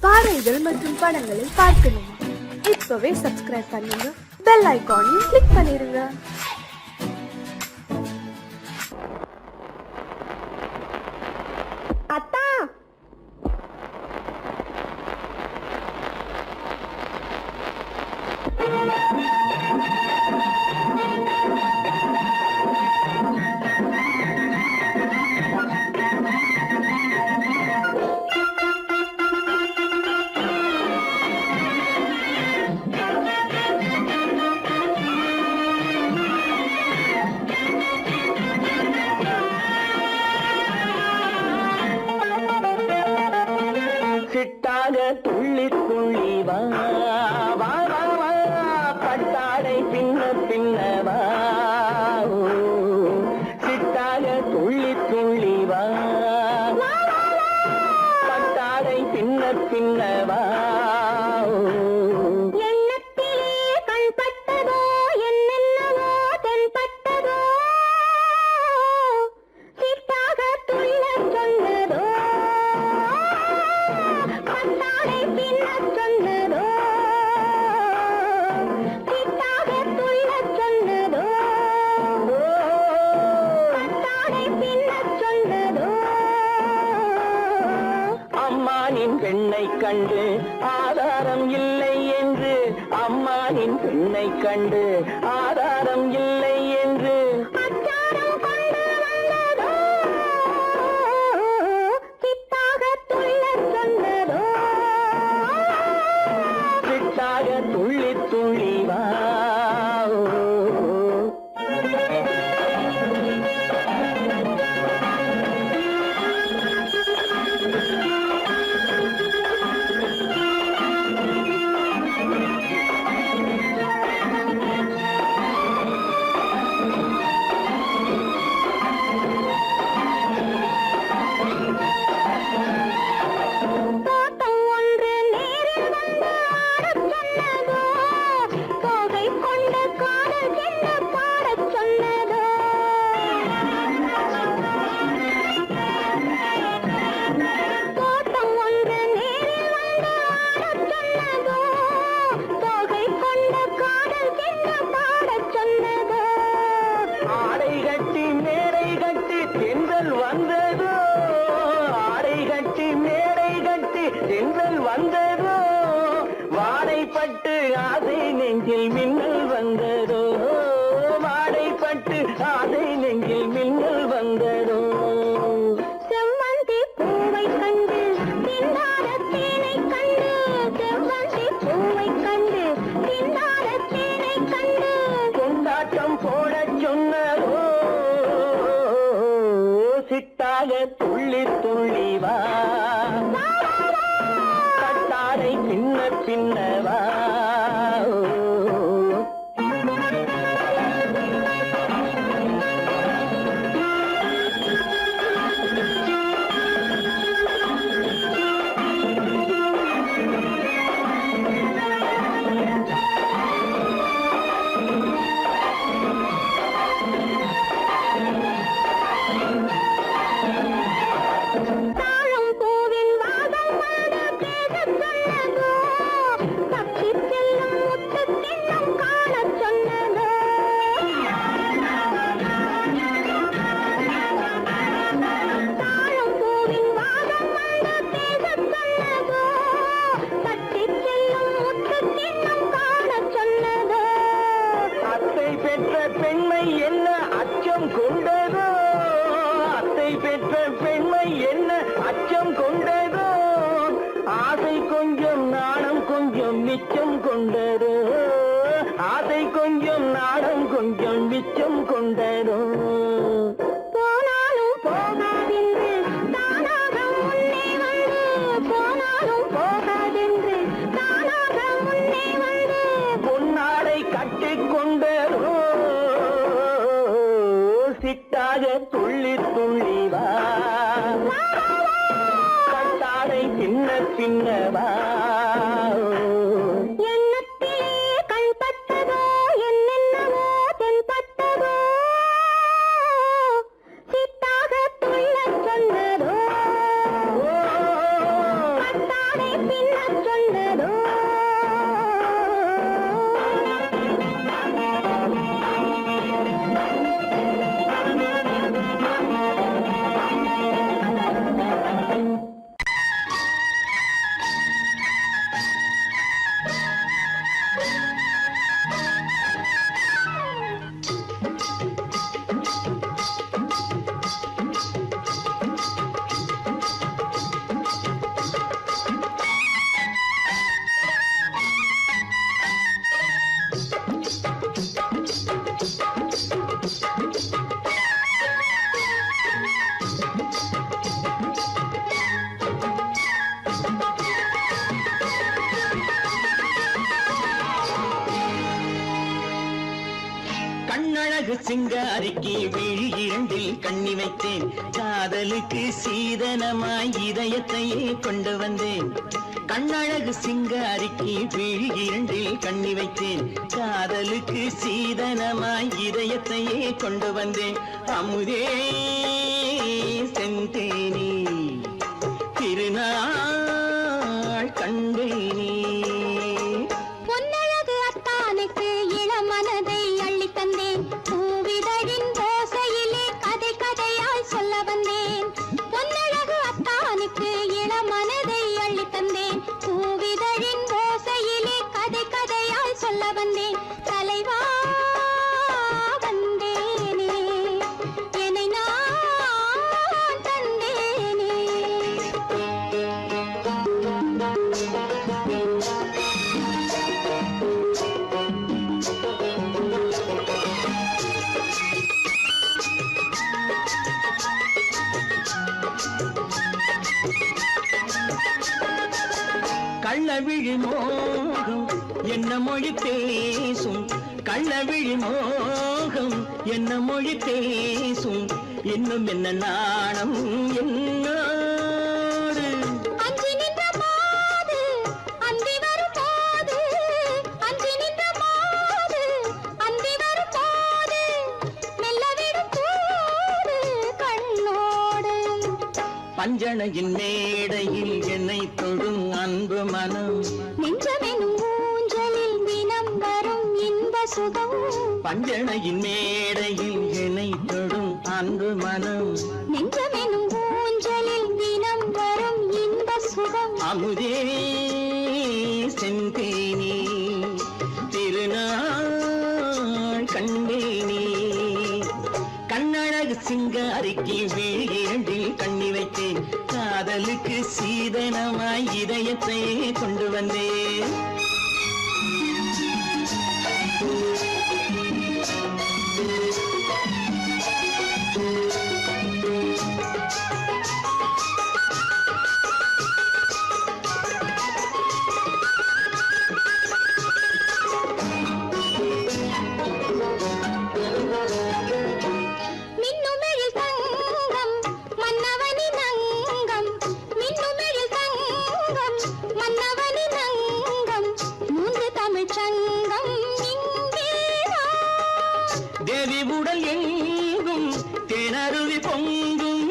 பாடல்கள் மற்றும் படங்களை பார்க்கணுமா? இப்பவே சப்ஸ்கிரைப் பண்ணுங்க, பெல் ஐகானையும் கிளிக் பண்ணிருங்க. அத்தா, சிட்டாக துள்ளி துள்ளி வா வா வா வா, பட்டாடை பின்ன பின்னவா, சிட்டாக துள்ளி துள்ளி வா, பட்டாடை பின்ன பின்னவா. எண்ணத்திலே கண்பட்டதோ என்னென்னவோ தென்பட்டதோ, சிட்டாக துள்ளச் சொன்னதோ, பட்டாடை பின்னச் சொன்னதோ, சிட்டாக துள்ளச் சொன்னதோ, பட்டாடை பின்னச் சொன்னதோ. அம்மானின் பெண்ணை கண்டு ஆதாரம் இல்லை என்று, அம்மானின் பெண்ணை கண்டு ஆதாரம் இல்லை என்று, அச்சாரம் கொண்டு வந்ததோ, சிட்டாக துள்ளச் சொன்னதோ, சிட்டாக துள்ளி துள்ளி வா. தோட்டம் ஒன்று நேரில் வந்து ஆடச் சொன்னதோ, தோகை கொண்ட காதல் என்ன பாடச் சொன்னதோ, தோட்டம் ஒன்று நேரில் வந்து ஆடச் சொன்னதோ, தோகை கொண்ட காதல் என்ன பாடச் சொன்னதோ. ஆடை கட்டி மேடை கட்டி தென்றல் வந்ததோ, ஆடை கட்டி மேடை கட்டி தென்றல் வந்ததோ, வாடைப்பட்டு ஆசை நெஞ்சில் மின்னல் வந்ததோ, வாடைப்பட்டு ஆசை நெஞ்சில் மின்னல் வந்ததோ. செவ்வந்தி பூவை கண்டு திண்டாட தேனை கண்டு, செவ்வந்தி பூவை கண்டு திண்டாட தேனை கண்டு, கொண்டாட்டம் போடச் சொன்னதோ, சிட்டாக துள்ளி துள்ளி வா, கட்டாடை பின்ன பின்னவா. தாழம் பூவின் வாசம் வந்து பேசச் சொன்னதோ, தப்பிச் செல்லும் முத்துக் கிண்ணம் காணச் சொன்னதோ, தாழம் பூவின் வாசம் வந்து பேசச் சொன்னதோ, தப்பிச் செல்லும் முத்துக் கிண்ணம் காணச் சொன்னதோ. அத்தை பெற்ற பெண்மை என்ன அச்சம் கொண்டதோ, அத்தை பெற்ற பெண்மை என்ன அச்சம் கொண்டதோ, ஆசை கொஞ்சம் நாணம் கொஞ்சம் மிச்சம் கொண்டதோ, ஆசை கொஞ்சம் நாணம் கொஞ்சம் மிச்சம் கொண்டதோ. போனாலும் போகாதென்று தானாக முன்னே வந்து, போனாலும் போகாதென்று தானாக முன்னே வந்து, பொன்னாடை கட்டிக் கொண்டதோ, சிட்டாக துள்ளி துள்ளி வா, கட்டாடை பின்ன பின்னவா. எண்ணத்திலே கண்பட்டதோ என்னென்னவோ தென்பட்டதோ, சிட்டாக துள்ளச் சொன்னதோ, பட்டாடை பின்ன கண்ணழகு சிங்காரிக்கு விழி இரண்டில் கண்ணி வைத்தேன் காதலுக்கு சீதனமாய் இதயத்தையே கொண்டு வந்தேன் கண்ணழகு சிங்காரிக்கு விழி இரண்டில் கண்ணி வைத்தேன் காதலுக்கு சீதனமாய் இதயத்தையே கொண்டு வந்தேன் அமுதே செந்தேனே திருநாள் கண்டேனே பொன்னழகு அத்தானுக்கு இளமனதை அள்ளி தந்தேன் பூவிதழின் ஓசையிலே கதை கதையாய் சொல்ல வந்தேன் பொன்னழகு அத்தானுக்கு இளமனதை அள்ளி தந்தேன் பூவிதழின் ஓசையிலே கதை கதையாய் சொல்ல வந்தேன் தலைவா வந்தேனே என்னை நான் தந்தேனே கள்ளவிழி மோகம் என்ன மொழி பேசும் கள்ளவிழி மோகம் என்ன மொழி பேசும் இன்னும் என்ன நாணம் என்னோடு அஞ்சி நின்ற மாது அந்தி வரும் போது அஞ்சி நின்ற மாது அந்தி வரும் போது மெல்ல விடும் போது கண்ணோடு பஞ்சணையின் மேடையில் என்னை தொடும் அன்பு மனம் நெஞ்சமெனும் ஊஞ்சலில் தினம் வரும் இன்ப சுகம் பஞ்சணையின் மேடையில் என்னை தொடும் அன்பு மனம் நெஞ்சமெனும் ஊஞ்சலில் தினம் வரும் இன்ப சுகம் அமுதே செந்தேனே திருநாள் கண்டேனே கண்ணழகு சிங்காரிக்கு விழி இரண்டில் கண்ணி வைத்தேன் காதலுக்கு சீதனமாய் இதயத்தை கொண்டு வந்தேன் மின்னுமெழில் தங்கம் மன்னவனின் அங்கம் மின்னுமெழில் தங்கம் மன்னவனின் அங்கம் மூன்று தமிழ்ச் சங்கம் இங்கேதான் தேவி உடல் எங்கும் தேனருவி பொங்கும்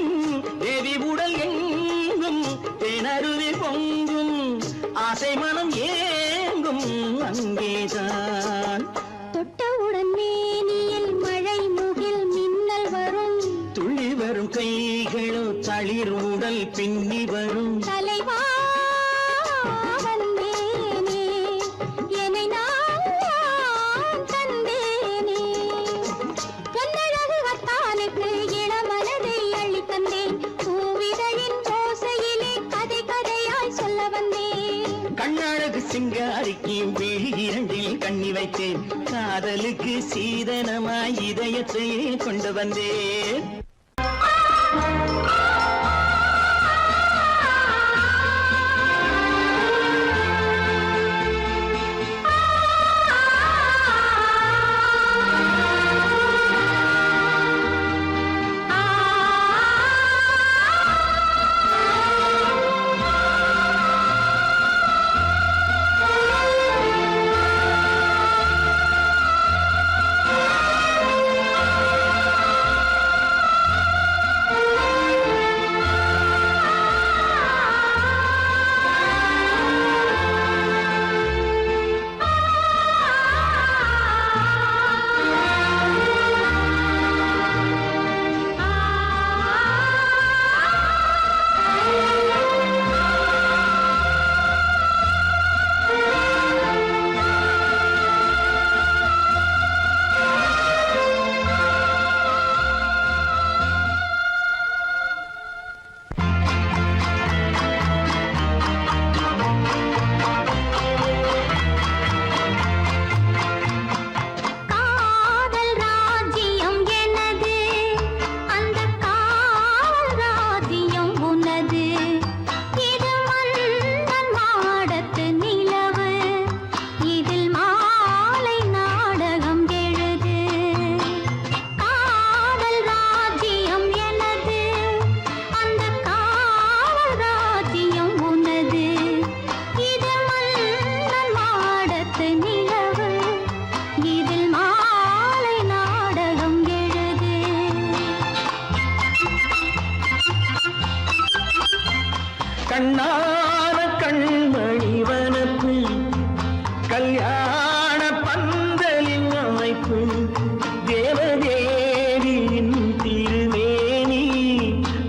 தேவி உடல் எங்கும் தேனருவி பொங்கும் ஆசை மனம் ஏங்கும் அங்கேதான் தொட்டவுடன் மேனியில் மழை முகில் மின்னல் வரும் துள்ளி வரும் கைகளோ தளிர் உடல் பின்னி வரும் தலைவா வந்தேனே என்னை நான் தந்தேனே பொன்னழகு அத்தானுக்கு இளமனதை அள்ளி தந்தேன் பூவிதழின் ஓசையிலே கதை கதையாய் சொல்ல வந்தேன் கண்ணழகு சிங்காரிக்கு விழி இரண்டில் கண்ணி வைத்தேன் காதலுக்கு சீதனமாய் இதயத்தையே கொண்டு வந்தேன்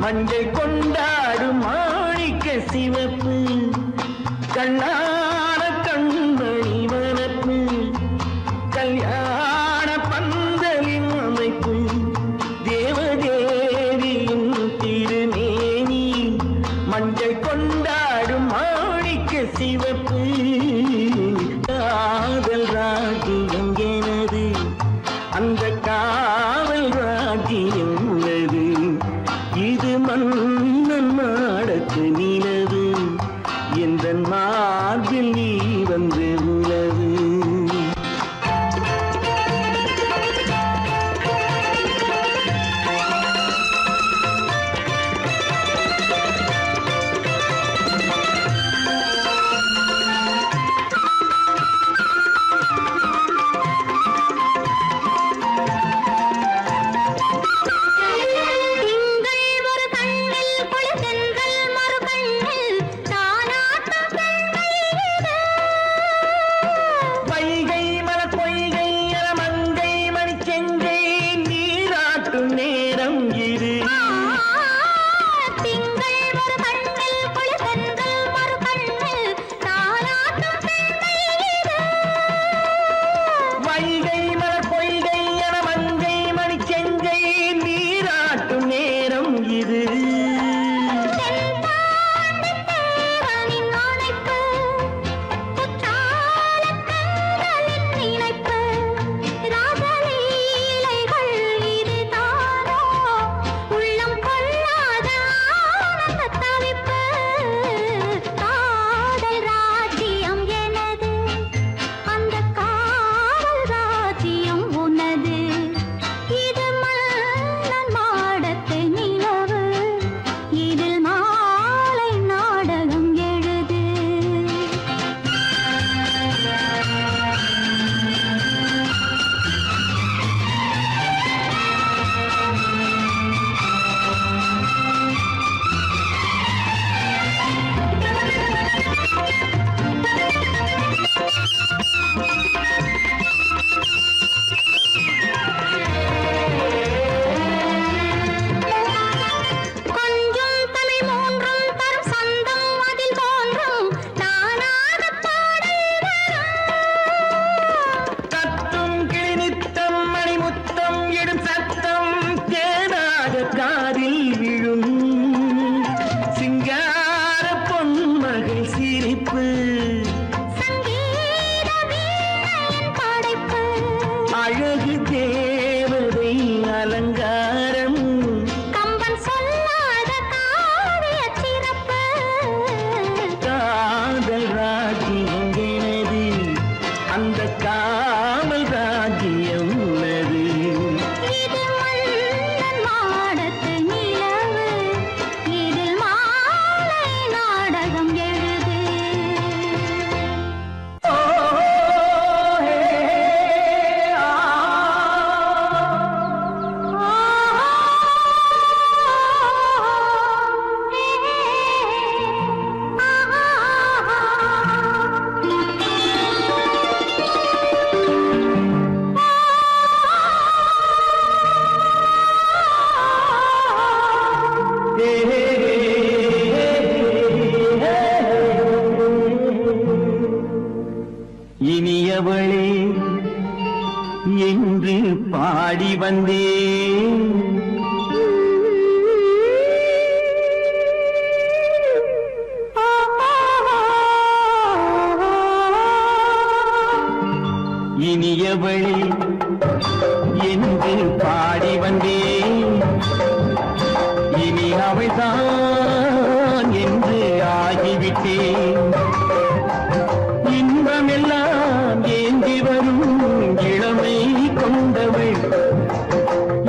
மஞ்சள் கொண்டாடும் மாணிக்க சிவப்பு கண்ணான கண்மணி வனப்பு கல்யாண பந்தலின் அமைப்பு தேவதேவியின் திருமேனி மஞ்சள் கொண்டாடும் மாணிக்க சிவப்பு காதல் ராஜ்யம் எனது அந்த காவல் ராஜ்யம் உள்ளது இது மன்னன் மாடத்து நிலவு எந்த மார்பில் நீ வந்து உலவு திங்கள் ஒரு கண்ணில் குளிர்தென்றல் மறு கண்ணில் தானாட்டம் பெண்கள் இது. வைகை மலர் பொய்கை என மங்கை மணிச்செங்கை நீராட்டும் நேரம் இது திங்கள் ஒரு கண்ணில் குளிர்தென்றல் மறு கண்ணில் தானாட்டம் பெண்கள் இது. வைகை மலர் பொய்கை என மங்கை மணிச்செங்கை நீராட்டும் நேரம் இது தென்பாண்டித் தேவனின் ஆணைப்பு, குற்றாலக் கண்களின் நினைப்பு, ராசலீலைகள் இதுதானோ, உள்ளம் கொள்ளாத ஆனந்தத் தவிப்பு. காதல் ராஜ்யம் எனது, அந்தக் காவல் ராஜ்யம் உனது. இது மன்னன் மாடத்து நிலவு, இதில் மாலை நாடகம் எழுது. கொஞ்சம் தமிழ் மூன்றும் தரும் சந்தம் அதில் தோன்றும் நானாகப் பாடல் வரும். கத்தும் கிளிநித்தம் மணிமுத்தம் இடும் சத்தம் தேனாக காதில் விழும் சிங்கார பொன்மகள் சிரிப்பு சங்கீத வீணையின் படைப்பு, அழகு தேவதை அலங்காரம் கம்பன் சொல்லாத காவியச் சிறப்பு. காதல் ராஜ்யம் எனது அந்த காவல் ராஜ்யம் உள்ளது இது மன்னன் மாடத்து நிலவு, இதில் மாலை நாடகம் எழுது. ஓ, ஹே, ஆ. இனியவளே என்று பாடி வந்தேன் இனியவளே என்று பாடி வந்தேன் இனி அவள்தான் என்று ஆகிவிட்டேன் இன்பமெல்லாம் ஏந்தி வரும் இளமை கொண்டவள்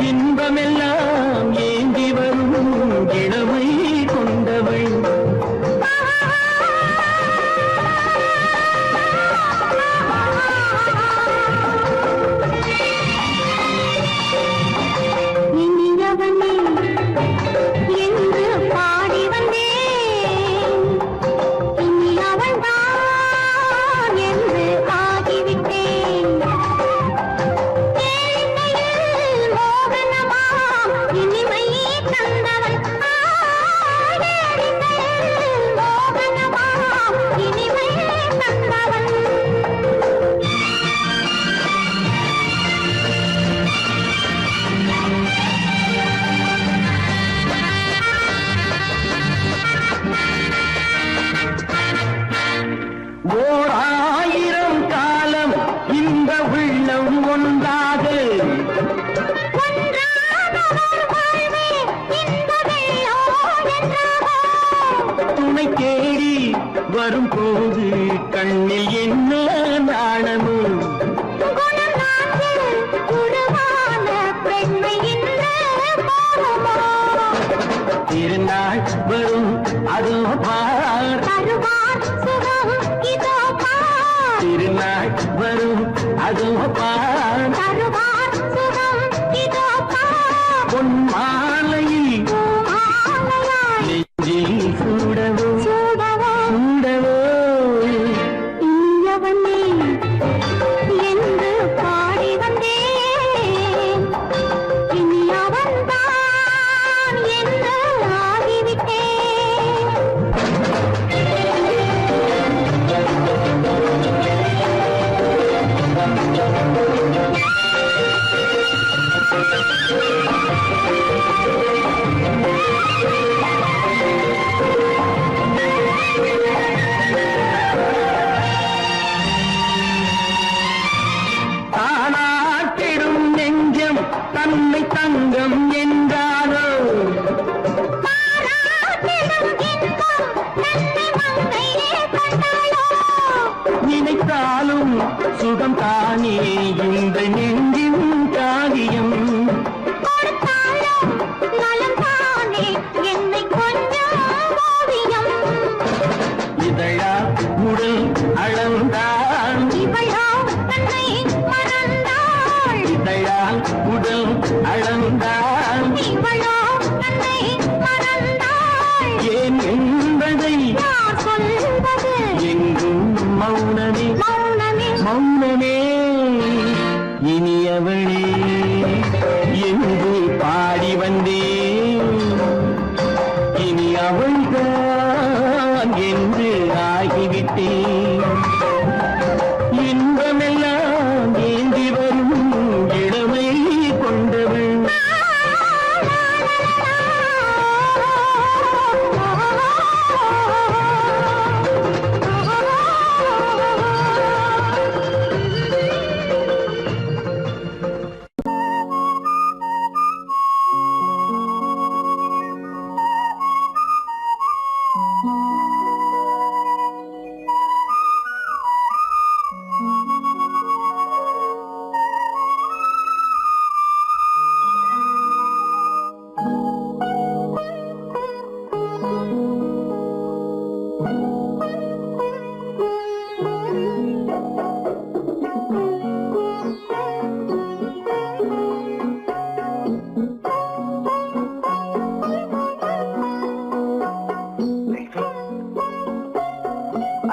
இன்பமெல்லாம் ஏந்தி வரும் இளமை கொண்டவள் வரும்போது கண்ணில் என்ன நாணமோ குணநாட்டில் உருவான பெண்மை இன்று பாவமோ திருநாள் வரும் அதோ பார் தருவார் சுகம் இதோ பார் திருநாள் வரும் அதோ பார் தருவார் சுகம் இதோ பார் பொன் மாலையில் பூமாலையாய் நெஞ்சில் சூடவோ சூடவோ சூடவோ இனியவனே என்று பாடி வந்தேன் இனி அவன்தான் என்று ஆகிவிட்டேன் தானாட்டிடும் நெஞ்சம் தன்னை தங்கம் என்றாரோ பாராட்டிடும் இன்பம் தன்னை மங்கையே கண்டாளோ நினைத்தாலும் சுகம் தானே இந்த நெஞ்சின் காரியம் கொடுத்தாலும் நலம் தானே என்னை கொஞ்சம் ஓவியம் இதழா உடல் அளந்தான் இவளோ தன்னை மறந்தாள் இதழால் உடல் அளந்தான் இவளோ தன்னை மறந்தாள் ஏன் என்பதை யார் சொல்வது எங்கும் மௌனமே மௌனமே மௌனமே இனியவளே என்று பாடி வந்தேன் இனி அவள்தான் என்று ஆகிவிட்டேன் இன்பமெல்லாம் ஏந்தி வரும் இளமை கொண்டவள்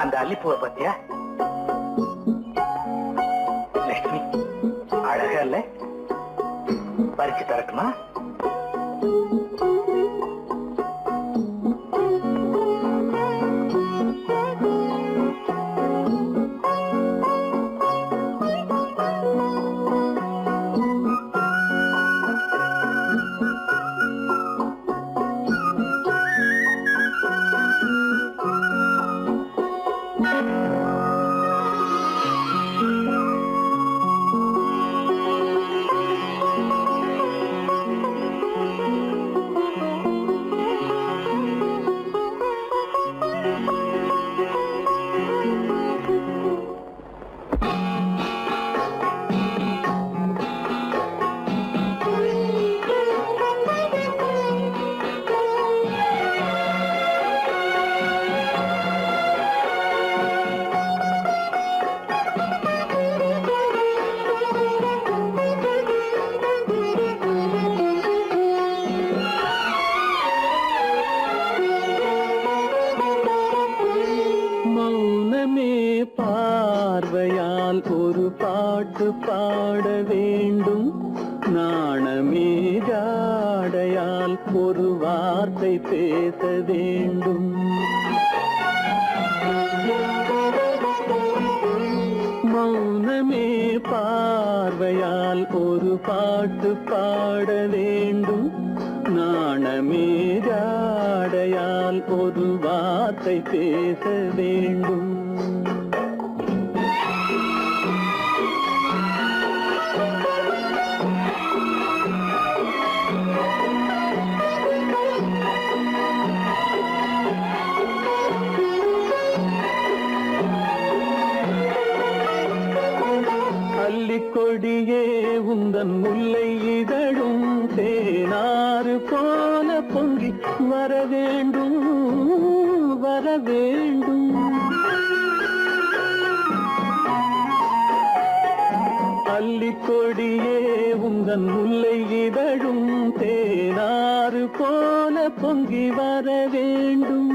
அந்த அல்லிப்பூவை பத்தியா லட்சுமி அழகா இல்ல பறிச்சு தரட்டுமா மௌனமே பார்வையால் ஒரு பாட்டு பாட வேண்டும் நாணமே ஜாடையால் ஒரு வார்த்தை பேச வேண்டும் மௌனமே பார்வையால் ஒரு பாட்டு பாட வேண்டும் நாணமே ஜாடையால் ஒரு வார்த்தை பேச வேண்டும் கொடியே உந்தன் முல்லை இதழும் தேனாறு போல பொங்கி வர வேண்டும் வர வேண்டும். அல்லிக்கொடியே உந்தன் முல்லை இதழும் தேனாறு போல பொங்கி வர வேண்டும்.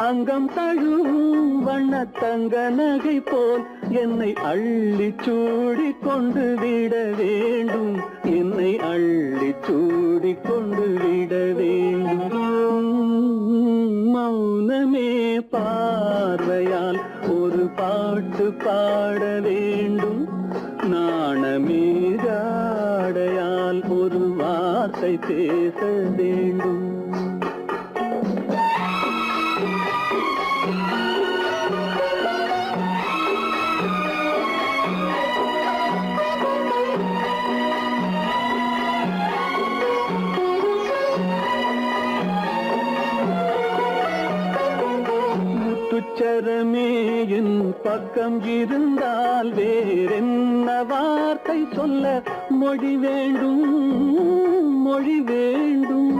அங்கம் தழுவும் வண்ணத்தங்க நகை போல் என்னை அள்ளி சூடி கொண்டு விட வேண்டும். என்னை அள்ளி சூடி கொண்டு விட வேண்டும். மௌனமே பார்வையால் ஒரு பாட்டு பாட வேண்டும். நாணமே ஜாடையால் ஒரு வார்த்தை பேச வேண்டும். முத்துச்சரமே என் பக்கம் இருந்தால் வேறென்ன வார்த்தை சொல்ல மொழி வேண்டும் மொழி வேண்டும்.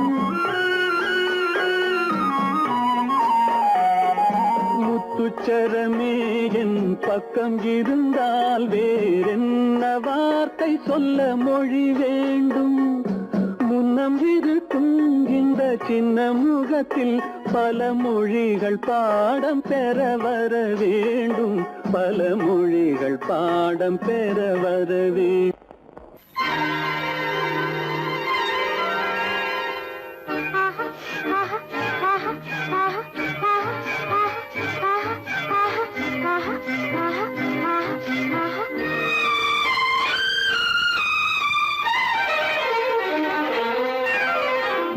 முத்துச்சரமே என் பக்கம் இருந்தால் வேறென்ன வார்த்தை சொல்ல மொழி வேண்டும். முன்னம் இருக்கும் இந்த சின்ன முகத்தில் பல மொழிகள் பாடம் பெற வர வேண்டும். பல மொழிகள் பாடம் பெற வர வேண்டும்.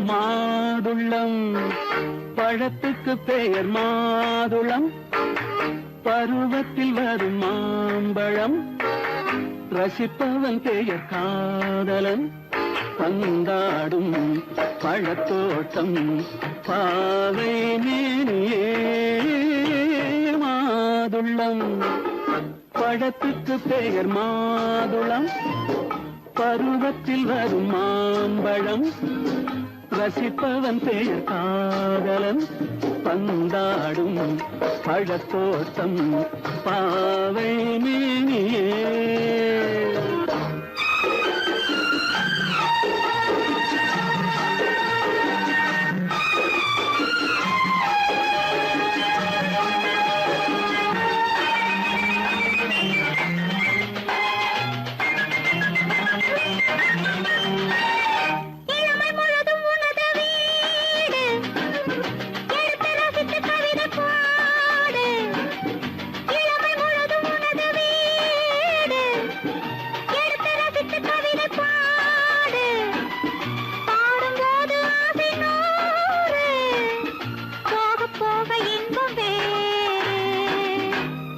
மாதுளம் பழத்துக்கு பெயர் மாதுளம். பருவத்தில் வரும் மாம்பழம். ரசிப்பவன் பெயர் காதலன். பந்தாடும் பழத்தோட்டம் பாவை மேனியே. மாதுளம் பழத்துக்கு பெயர் மாதுளம். பருவத்தில் வரும் மாம்பழம். ரசிப்பவன் பெயர் காதலன். பந்தாடும் பழத்தோட்டம் பாவை மேனியே.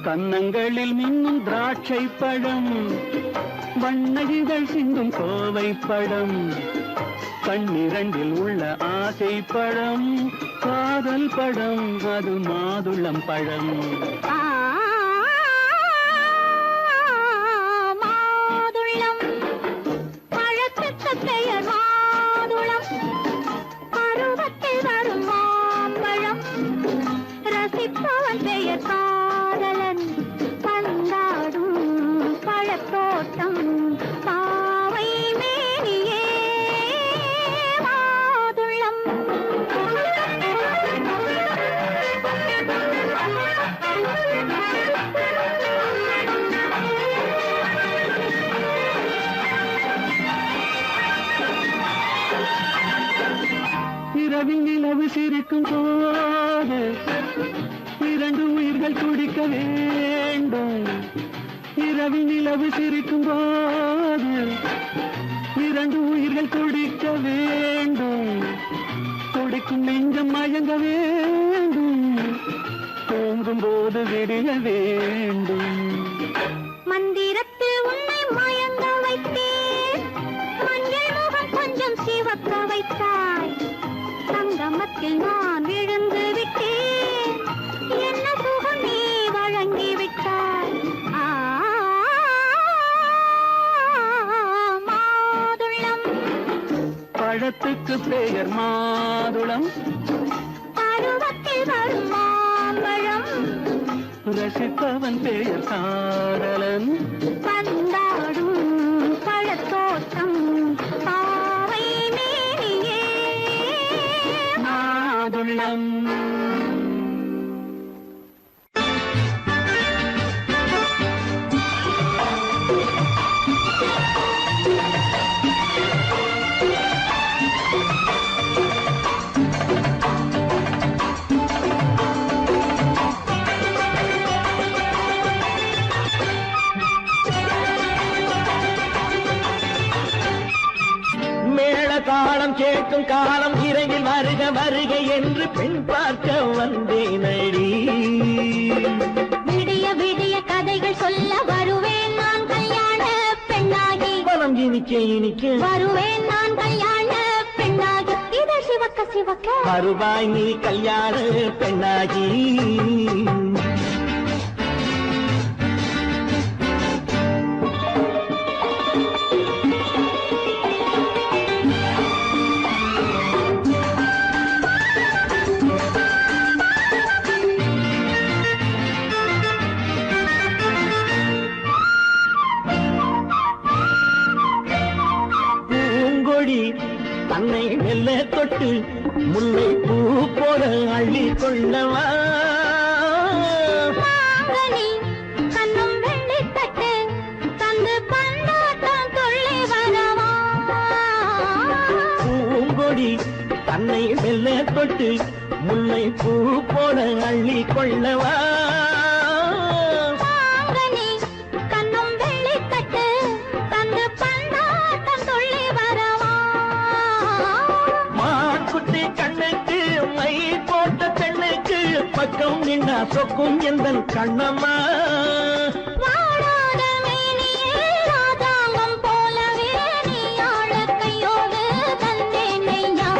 கன்னங்களில் மின்னும் திராட்சை பழம். வண்ணகிகள் சிந்தும் கோவை பழம். கண்ணிரண்டில் உள்ள ஆசை பழம். காதல் பழம் அது மாதுளம் பழம். மாதுளம் பழத்துக்கு பெயர் மாதுளம். பருவத்தில் வரும் மாம்பழம். ரசிப்பவன் பெயர் காதலன். பந்தாடும் பழத்தோட்டம் பாவை மேனியே. மாதுளம் இரவில் நிலவு சிரிக்கும் போது இரண்டு உயிர்கள் துடிக்க வேண்டும். இரவில் நிலவு சிரிக்கும் போது இரண்டு உயிர்கள் துடிக்க வேண்டும். துடிக்கும் நெஞ்சம் மயங்க வேண்டும். தூங்கும் போது விடிய வேண்டும். மந்திரத்தில் உன்னை மயங்க வைத்தேன். மஞ்சள் முகம் கொஞ்சம் சிவக்க வைத்தாய். சங்கமத்தில் நான் விழுந்து விட்டேன். என்ன சுகம் நீ வழங்கி விட்டாய். அதற்கு பெயர் மாதுளம். பருவத்தில் வரும் மாம்பழம் ரசிப்பவன் பெயர் காதலன். பந்தாடும் பழத்தோட்டம் பாவை மேனியே மாதுளம். தாளம் கேட்கும் காலம் இறையில் வருக வருக என்று பெண் பார்க்க வந்தேனடி. விடிய விடிய கதைகள் சொல்ல வருவேன் நான் கல்யாண பெண்ணாகி. மனம் இனிக்க இனிக்க வருவேன் நான் கல்யாண பெண்ணாகி. இதை சிவக்க சிவக்க வருவாய் நீ கல்யாண பெண்ணாகி. தன்னை மெல்ல தொட்டு முல்லை பூ போல அள்ளி கொள்ளவா. கண்ணும் வெள்ளி தட்டு தந்து பந்தாட்டம் துள்ளி வரவா. பூங்கொடி தன்னை மெல்ல தொட்டு முல்லை பூ போல அள்ளி கொள்ளவா. கண்ணும் வெள்ளி தட்டு தந்து பந்தாட்டம் துள்ளி வரவா. மாக்குட்டி கண்ணுக்கு மை போட்ட பெண்ணுக்கு பக்கம் நின்னா சொக்கும் எந்தன் கண்ணம்மா. வாழாத மேனியே ராஜாங்கம் போலவே நீ ஆழ கையோடு தந்தேன் நெய்யா.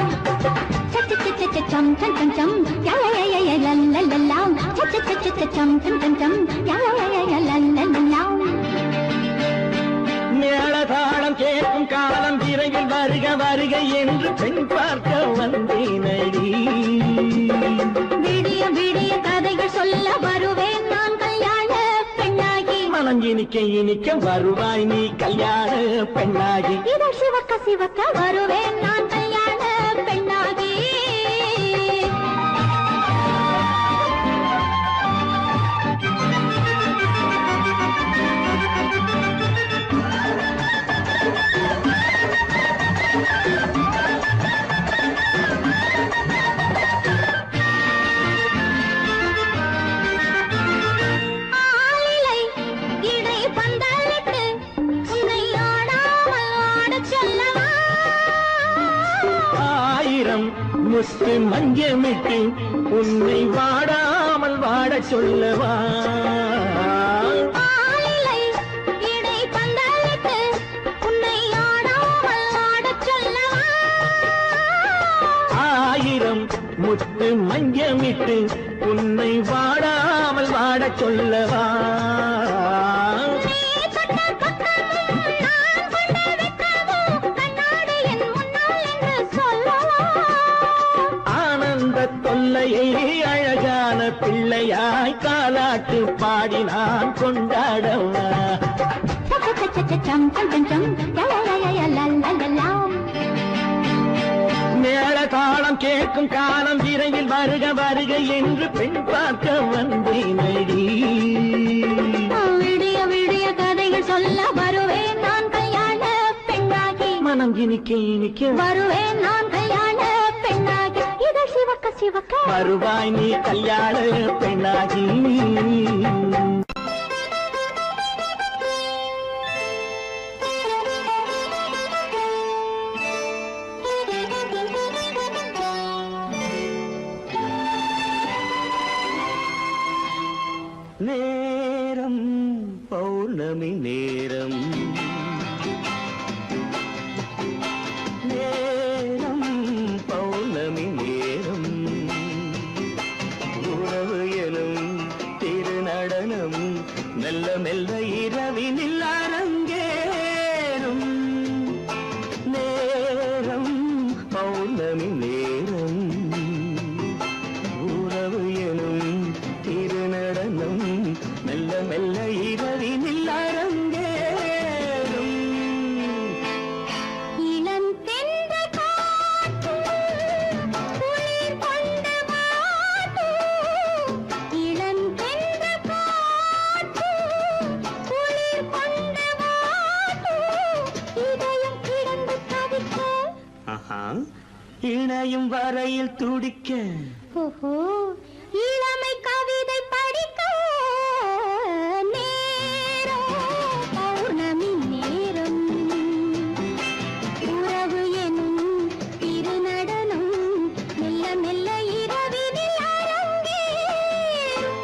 சச்ச சச்ச சச்சம் சம் சம் சம் யய லல்லல்லாம். சச்ச சச்ச சச்சம் சம் சம் சம் யய லல்லல்லாம். மேளதாளம் கேட்கும் காலம் விரைவில் வருக வருக என்று பெண் பார்க்க வந்தேனடி. விடிய விடிய கதைகள் சொல்ல வருவேன் நான் கல்யாண பெண்ணாகி. மனம் இனிக்க இனிக்க வருவாய் நீ கல்யாண பெண்ணாகி. இதை சிவக்க சிவக்க வருவேன் நான் கல்யாண பெண்ணாகி. முத்து மஞ்சமிட்டு உன்னை வாடாமல் வாட சொல்லவா. ஆயிரம் முத்து மஞ்சமிட்டு உன்னை வாடாமல் வாட சொல்லவா. தொல்லையை அழகான பிள்ளையாய் காலாட்டு பாடி நான் கொண்டாடவா. மேள தாளம் கேட்கும் காலம் விரைவில் வருக வருக என்று பெண் பார்க்க வந்தேனடி. விடிய விடிய கதைகள் சொல்ல வருவேன் நான் கல்யாண பெண்ணாகி. மனம் இனிக்க இனிக்க வருவேன் நான் கல்யாண பெண்ணாகி. இதை சிவக்க சிவக்க வருவாய் நீ கல்யாண பெண்ணாகி. நேரம் பௌர்ணமி நேரம், நேரம் பௌர்ணமி நேரம், உறவு எனும் திருநடனம் மெல்ல மெல்ல இரவினில் அரங்கேறும். நேரம் பௌர்ணமி இணையும் வரையில் துடிக்க ஓஹோ இளமை கவிதை படிக்க நேரம் பௌர்ணமி நேரம் உறவு எனும் திருநடனம் மெல்ல மெல்ல இரவினில் அரங்கேறும்.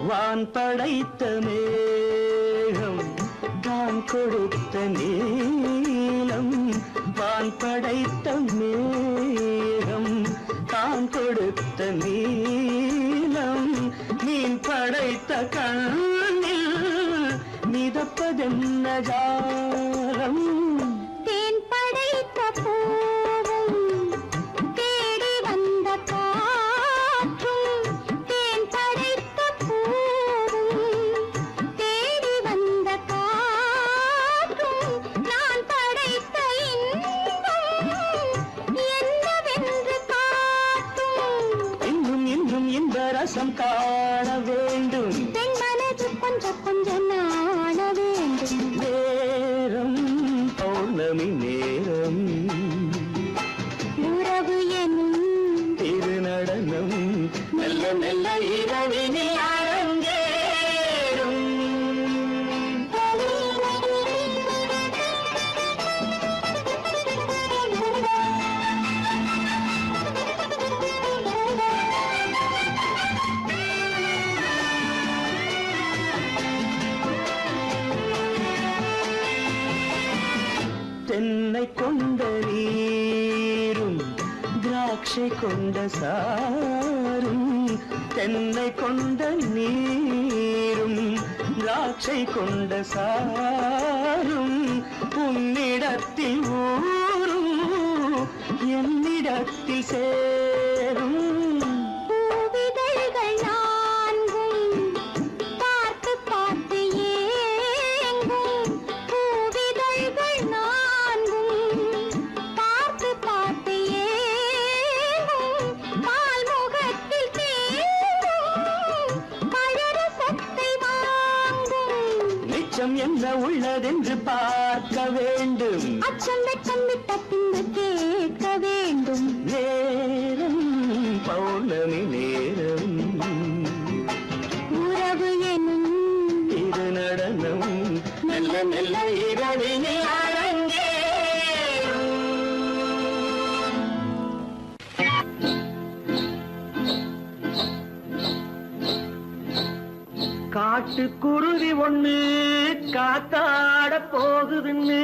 வான் படைத்த மேகம் தான் கொடுத்த நீளம் வான் படைத்த மேகம் தான் கொடுத்த நீளம் மீன் படைத்த கண்ணில் மிதப்பதென்ன ஜாலம் தேன் படைத்த பூவும் தேடி வந்த காற்றும் தேன் படைத்த பூவும் தேடி வந்த காற்றும் நான் படைத்த இன்பம் என்னவென்று காட்டும். இன்னும் இன்னும் இந்த ரசம் காண வேண்டும் பெண் மனது கொஞ்சம் கொஞ்சம் நாண வேண்டும். நேரம் பௌர்ணமி நேரம் உறவு எனும் திருநடனம் மெல்ல மெல்ல இரவினில் அரங்கேறும். தென்னை கொண்ட நீரும் திராட்சை கொண்ட சாரும் தென்னை கொண்ட நீரும் திராட்சை கொண்ட சாரும் உன்னிடத்தில் ஊரும் என்னிடத்தில் சேரும் பூவிதழ்கள் நான்கும் பார்த்து பார்த்து ஏங்கும். பூவிதழ்கள் நான்கும் பார்த்து பார்த்து ஏங்கும். பால்முகத்தில் தேங்கும் பழரசத்தை வாங்கும். நிச்சம் என்ன உள்ளதென்று பார்க்க வேண்டும் அச்சம் வெச்சம் விட்ட பின்பு கேட்க வேண்டும். நேரம் பௌர்ணமி நேரம் உறவு எனும் இது நடனம் மெல்ல மெல்ல இரவினில் அரங்கேறும். காட்டுக்குருவி ஒண்ணு காத்தாட போகுதுன்னு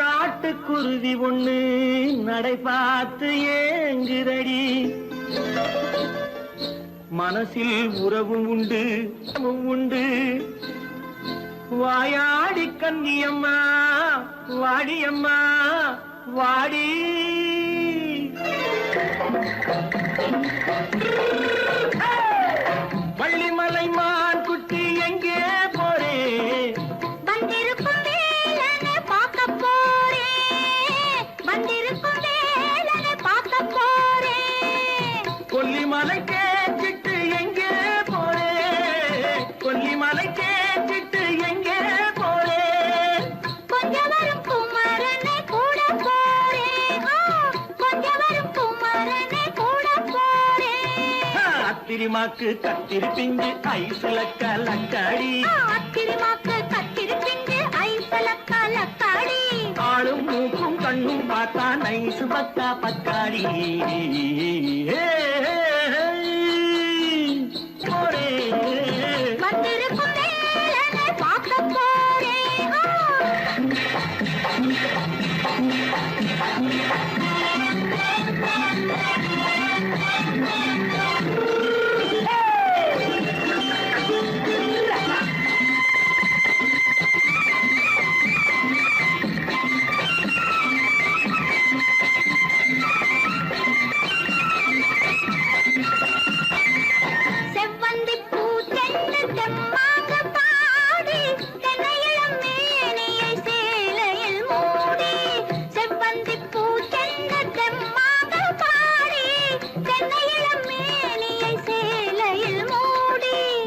நாட்டுக்குருவி ஒண்ணு நடை பார்த்து ஏங்குதடி மனசில் உறவும் உண்டு உண்டு வாயாடி கன்னியம்மா வாடியம்மா வாடி வள்ளிமலை மான் குட்டி எங்கே போறே வந்திருக்கும் வேலனை பார்க்க போறேன். வந்திருக்கும் வேலனை பார்க்க போறேன். கொல்லிமலை கேட்டுட்டு எங்கே போறே கொல்லிமலை கேட்டுட்டு எங்கே போறே கொஞ்சம் வரும் குமரனை கூட போறேன். கொஞ்சம் வரும் குமரனை கூட போறேன். அத்திரிமாக்கு கத்திரி பிஞ்சு ஐசுல கலக்காடி அத்திரிமாக்கு கத்திரி பிஞ்சு ஐசல கலக்காடி ஆளும் மூக்கும் கண்ணும் பார்த்தா நைசு பக்கா பக்காடி போறே வந்திருக்கும் வேலனை பார்க்க போறேன்.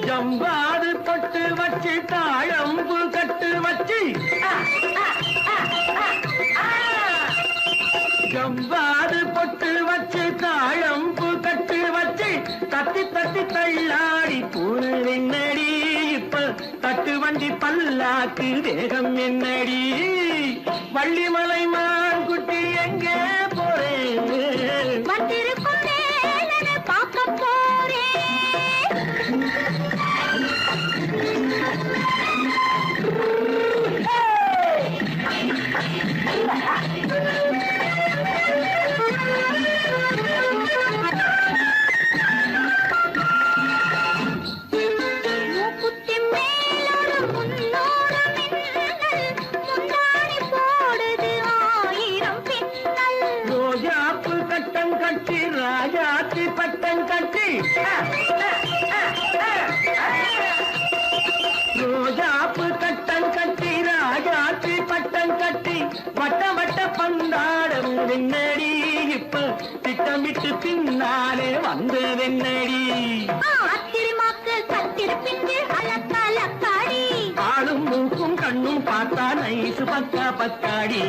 ஜம்பாது பொட்டு வச்சு தாழம்பு கட்டு வச்சு ஜம்பாது பொட்டு வச்சு தாழம்பு கட்டு வச்சு தட்டி தட்டி தள்ளாடி பூரு என்னடி இப்ப தட்டு வண்டி பல்லாக்கு வேகம் என்னடி வள்ளிமலை மான் குட்டி எங்கே போறேன் வந்திருக்கும் வேலனை பார்க்க போறேன். மூக்குத்தி மேலோடு முன்னோடு மின்னல், முந்தாணி போடுது 1000 பின்னல். ரோஜாப்பு கட்டம் கட்டி ராஜாத்தி பட்டம் கட்டி ரோஜாப்பு கட்டம் கட்டி ராஜாத்தி பட்டம் கட்டி வட்ட வட்ட பந்தாடம் வெண்ணடி இப்ப திட்டமிட்டு பின்னாலே வந்த வெண்ணடி அத்திருமாக்கு கத்திருப்பிட்டு அலக்காடி ஆளும் மூக்கும் கண்ணும் பார்த்தா நைசு பக்கா பக்காடி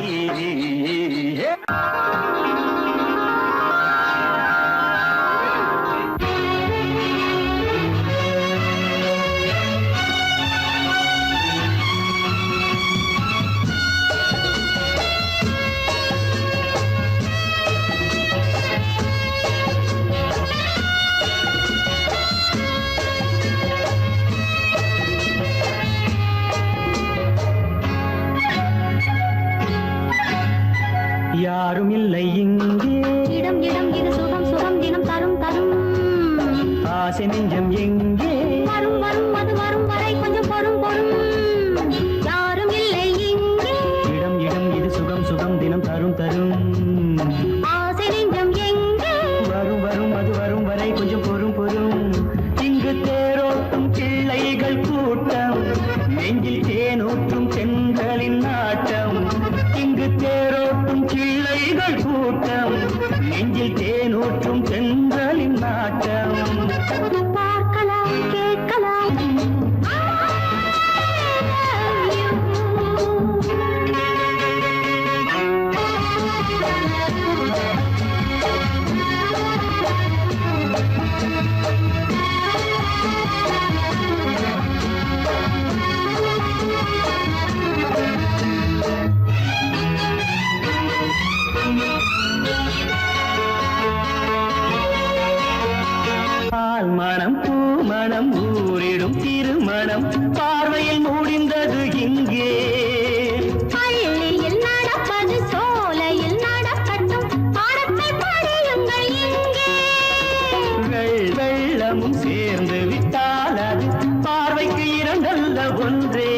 யாரும் இல்லை இங்கே இடம் இடம் இது சுகம் சுகம் தினம் தரும் தரும். ஆசை நெஞ்சம் எங்கே வரும் வரும் அது வரும் வரை கொஞ்சம் பொறும் பொறும். யாரும் இல்லை இங்கே இடம் இடம் இது சுகம் சுகம் தினம் தரும் தரும். ஆசை நெஞ்சம் எங்கே வரும் வரும் அது வரும் வரை கொஞ்சம் பொறும் பொறும். இங்கு தேரோட்டும் பிள்ளைகள் கூட்டம், நெஞ்சில் தேனூற்றும் பெண்களின் நாட்டம். இங்கு தேரோட்டும் பிள்ளைகள் கூட்டம், நெஞ்சில் தேனூற்றும் பெண்களின் நாட்டம். பார்க்கலாம் கேட்கலாம். பால் மனம் பூ மனம் ஊரிடும் திருமணம் பார்வையில் முடிந்தது இங்கே. பள்ளியில் நடப்பது சோலையில் நடக்கட்டும், பாடத்தை படியுங்கள் இங்கே. வெள்ளமும் சேர்ந்து விட்டால் அது பார்வைக்கு இரண்டல்ல ஒன்றே.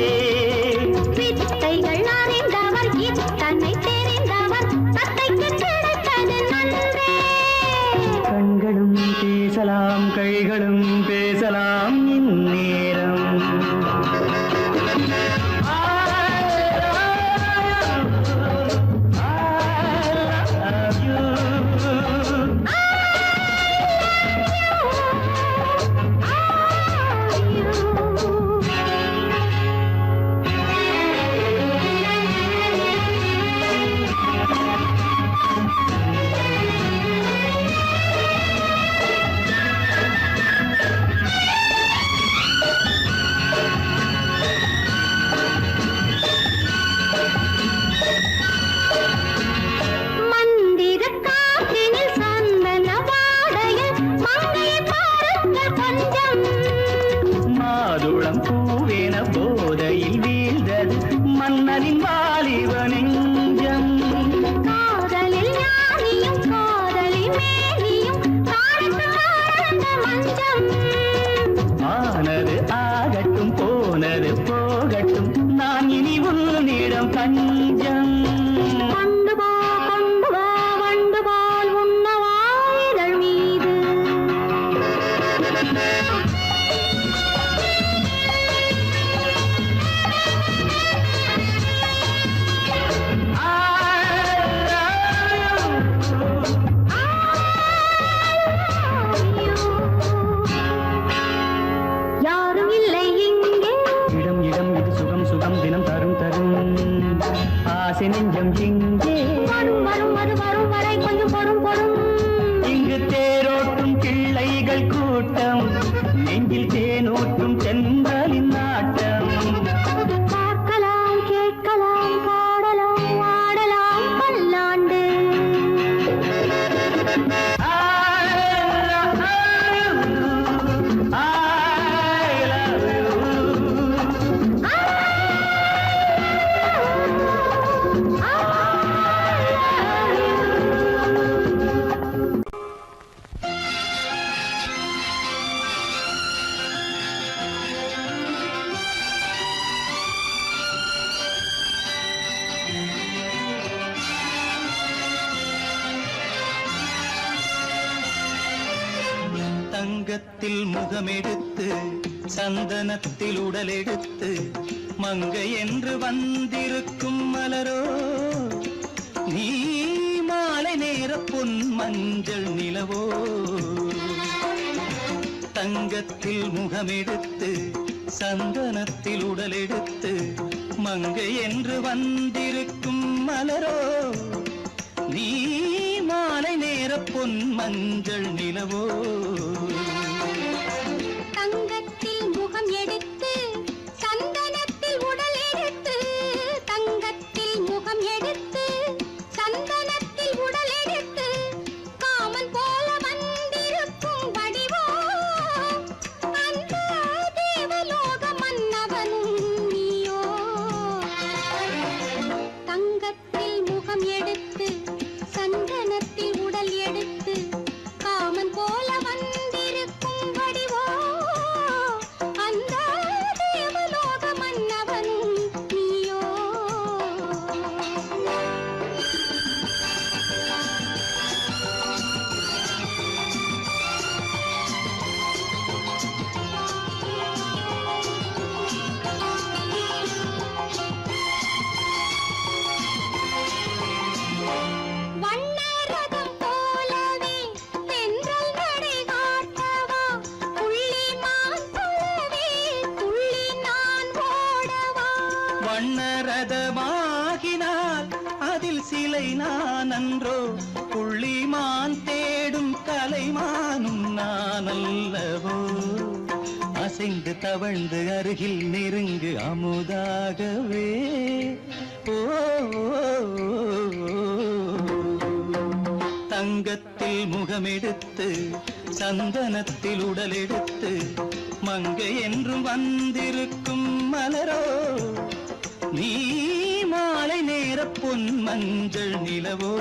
வித்தைகள் அறிந்தவர் இத்தனை தெரிந்தவர், தத்தைக்கு கிடைத்தது நன்றே. கண்களும் பேசலாம் கைகளும் பேசலாம் இந்நேரம். மந்திர காற்றினில் சந்தன வாடையில் மங்கையை பாருங்கள் கொஞ்சம். மாதுளம் பூவேன போதையில் வீழ்ந்தது மன்னனின் வாலிப நெஞ்சம். காதலில் ஞானியும் காதலில் மேனியும் காணித்து வாழ்ந்த மஞ்சம். ஆனது ஆகட்டும் போனது போகட்டும், நான் இனி உன்னிடம் பஞ்சம். கொண்டு வா வண்டு போல் உண்ணவா இதழ் மீது. யாரும் இல்லை இங்கே. இடம் இடம் இது சுகம் சுகம் தினம் தரும் தரும் ஆசை நெஞ்சம் இங்கே. வரும் வரும் அது வரும் வரை கொஞ்சம் பொறும் பொறும். இங்கு தேரோட்டும் பிள்ளைகள் கூட்டம், நெஞ்சில் தேனூற்றும் சென்றலின் நாட்டம். பார்க்கலாம் கேட்கலாம் பாடலாம் ஆடலாம் பல்லாண்டு. தங்கத்தில் முகமெடுத்து சந்தனத்தில் உடலெடுத்து மங்கை என்று வந்திருக்கும் மலரோ, நீ மாலை நேர பொன் மஞ்சள் நிலவோ. தங்கத்தில் முகமெடுத்து சந்தனத்தில் உடலெடுத்து மங்கை என்று வந்திருக்கும் மலரோ, நீ மாலை நேர பொன் மஞ்சள் நிலவோ. தங்கத்தில் முகம் எடுத்து சந்தனத்தில் உடல் எடுத்து, தங்கத்தில் முகம் எடுத்து சந்தனத்தில் உடல் எடுத்து, காமன் போல வந்திருக்கும் வடிவோ, அந்த தேவலோக மன்னவனும் நீயோ. தங்கத்தில் முகம் எடுத்து சந்தனத்தில் உடல் எடுத்து, காமன் போல வந்திருக்கும் வடிவோ, அந்த தேவலோக மன்னவனும் நீயோ. வண்ணரதம் போலவே தென்றல் நடை காட்டவா, புள்ளிமான் போலவே துள்ளி நான் ஓடவா. வண்ணரதமாகினால் அதில் சிலை நான் அன்றோ, புள்ளிமான் தேடும் கலைமானும் நான் அல்லவோ. அசைந்து தவழ்ந்து அருகில் நெருங்கு அமுதாகவே. ஓ, தங்கத்தில் முகமெடுத்து சந்தனத்தில் உடலெடுத்து மங்கை என்றும் வந்திருக்கும் மலரோ, நீ மாலை நேர பொன் மஞ்சள் நிலவோ.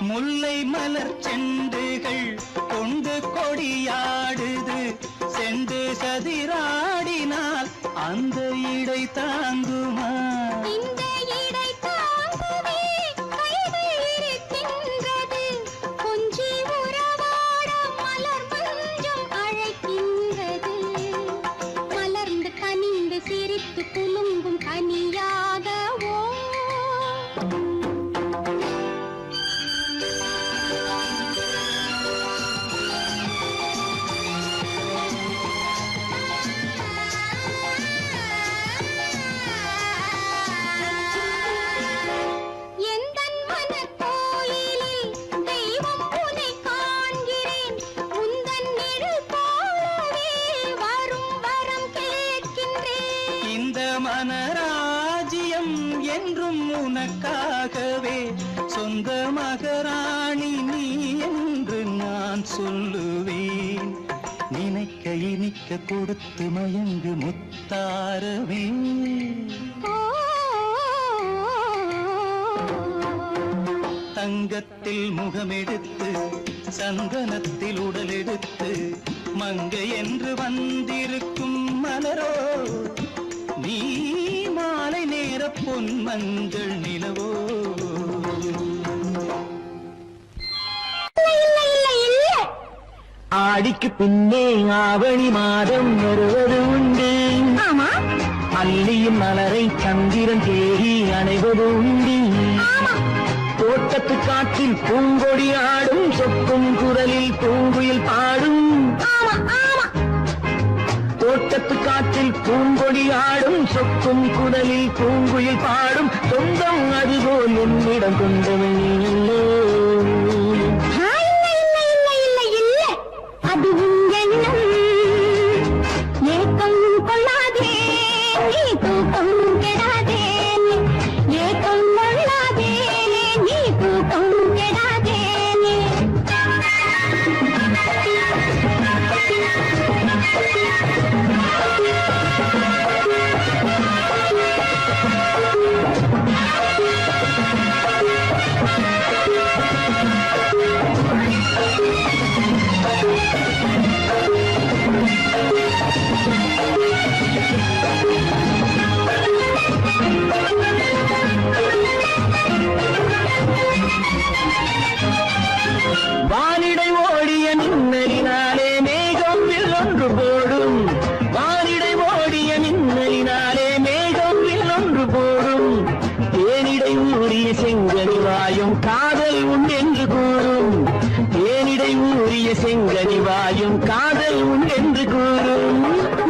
முல்லை மலர் செண்டுகள் கொண்டு கொடியாடுது, செண்டு சதிராடினால் அந்த இடை தாங்குமா. இந்த இடை தாங்குவே கைகள் இருக்கின்றது, கொஞ்சி உறவாட மலர் மஞ்சம் அழைக்கின்றது. மலர்ந்து கனிந்து சிரித்து குலுங்கும் கனியாகவோ. எந்தன் மனக்கோயிலில் தெய்வம் உன்னை காண்கிறேன், உந்தன் நிழல் போலவே வரும் வரம் கேட்கின்றேன். இந்த மனராஜ்யம் என்றும் உனக்காகவே, சொந்த மகராணி நீ என்று நான் சொல்லுவேன். நினைக்க இனிக்க கொடுத்து மயங்கு முத்தாரவே. தங்கத்தில் முகமெடுத்து சந்தனத்தில் உடலெடுத்து மங்கை என்று வந்திருக்கும் மலரோ நீ மாலை நேர பொன் மஞ்சள் நிலவோ ஆடிக்கு பின்னே ஆவணி மாதம் வருவது உண்டு. அல்லியின் மலரை சந்திரன் தேடி அணைவது உண்டு. தோட்டத்து காற்றில் பூங்கொடி ஆடும் சொக்கும் குரலில் பூங்குயில் பாடும். தோட்டத்து காற்றில் பூங்கொடி ஆடும் சொக்கும் குரலில் பூங்குயில் பாடும். சொந்தம் அதுபோல் என்னிடம் கொண்டவன் இல்லை. வானிடை ஓடிய மின்னலினாலே மேகம் ஒன்று போடும். வானிடை ஓடிய மின்னலினாலே மேகம் ஒன்று போடும். தேனிடை ஊறிய செங்கனி வாயும் காதல் உண்டென்று கூறும். தேனிடை ஊறிய செங்கனி வாயும் காதல் உண்டென்று கூறும்.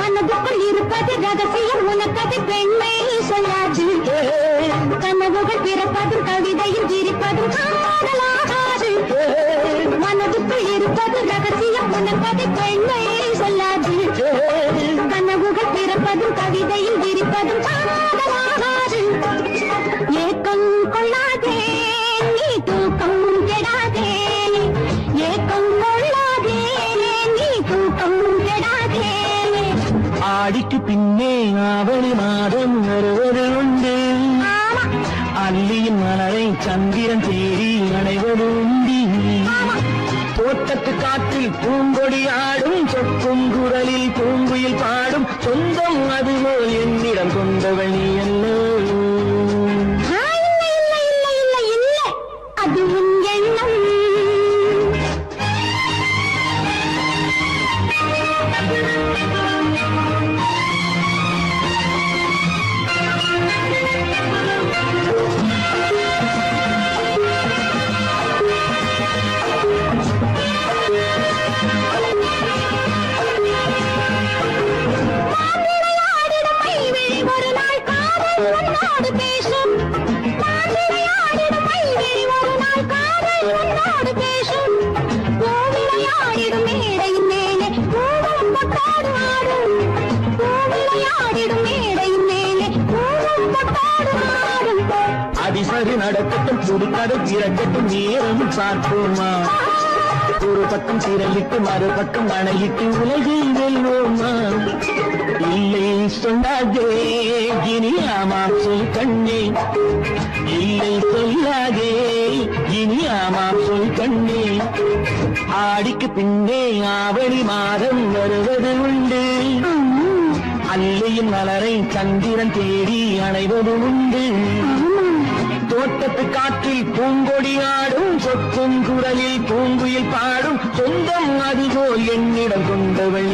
மனதுக்குள் இருப்பது ரகசியம் உனக்கது பெண்மை சொல்லாது. கனவுகள் பிறப்பதும் கவிதையில் விரிப்பதும் காதலாகாது. மனதுக்குள் இருப்பது ரகசியம் உனக்கது பெண்மை சொல்லாது. கனவுகள் பிறப்பதும் கவிதையில் விரிப்பதும் காதலாகாது. ஏக்கம் கொள்ளாதே நீ தூக்கம் கெடாதே. ஏக்கம் கொள்ளாதே நீ தூக்கம் கெடாதே. ஆடிக்கு பின்னே ஆவணி மாதம் வருவது உண்டு. அல்லியின் மலரை சந்திரன் தேடி அணைவது உண்டி. தோட்டத்து காற்றில் பூங்கொடி ஆடும் சொக்கும் குரலில் பூங்குயில் பாடும். சொந்தம் அதுபோல் என்னிடம் கொண்டவள் நீ அல்ல. அது உன் எண்ணம். ஒரு நாள் காதல் உன்னோடு பேசும். விளையாடிடும் மைவிழி ஒரு நாள் காதல் உன்னோடு பேசும். விளையாடிடும் மேடையின் மேலே பூவும் பொட்டாடு ஆடும். விளையாடிடும் மேடையின் மேலே பூவும் பொட்டாடு ஆடும். அதிசரி நடக்கட்டும் புதுக்கடை திறக்கட்டும் நேரம் பார்ப்போமா. ஒரு பக்கம் திரையிட்டு மறுபக்கம் அணையிட்டு உலகை வெல்வோமா. இல்லை சொல்லாதே இனி ஆமாம் சொல் கண்ணே. இல்லை சொல்லாதே இனி ஆமாம் சொல் கண்ணே. ஆடிக்கு பின்னே ஆவணி மாதம் வருவது உண்டு. அல்லியின் மலரை சந்திரன் தேடி அணைவது உண்டு. தோட்டத்து காற்றில் பூங்கொடி ஆடும் சொக்கும் குரலில் பூங்குயில் பாடும். சொந்தம் அதுபோல் என்னிடம் கொண்டவள்